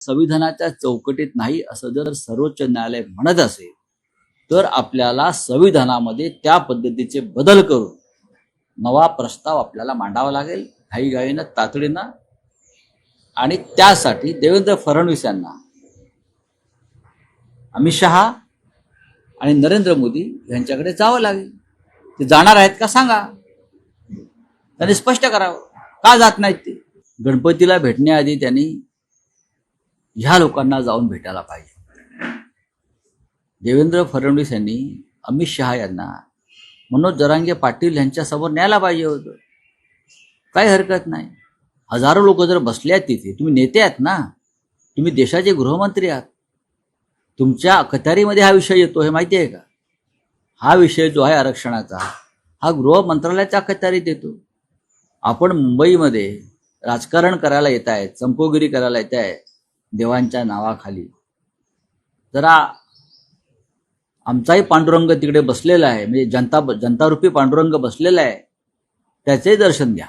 संविधानाच्या चौकटीत नाही असं जर सर्वोच्च न्यायालय म्हणत असेल तर आपल्याला संविधानामध्ये त्या पद्धतीचे बदल करून नवा प्रस्ताव आपल्याला मांडावा लागेल घाईघाईनं तातडीनं। आणि त्यासाठी देवेंद्र फडणवीस यांना अमित शहा आणि नरेंद्र मोदी यांच्याकडे जावं लागेल। ते जाणार आहेत का सांगा, त्यांनी स्पष्ट करावं का जात नाहीत ते। गणपतीला भेटण्याआधी त्यांनी ह्या लोकांना जाऊन भेटायला पाहिजे। देवेंद्र फडणवीस यांनी अमित शहा यांना मनोज जरांगे पाटील यांच्यासमोर न्यायला पाहिजे होतं। काही हरकत नाही, हजारो लोक जर बसले आहेत तिथे, तुम्ही नेते आहात ना, तुम्ही देशाचे गृहमंत्री आहात, तुमच्या अखत्यारीमध्ये हा विषय येतो हे माहिती आहे का? हा विषय जो आहे आरक्षणाचा हा गृह मंत्रालयाच्या अखत्यारीत येतो। आपण मुंबईमध्ये राजकारण करायला येत आहेत, चंपोगिरी करायला येत आहे देवांच्या नावाखाली। जरा आमचाही पांडुरंग तिकडे बसलेला आहे, म्हणजे जनतारूपी पांडुरंग बसलेला आहे, त्याचे दर्शन द्या।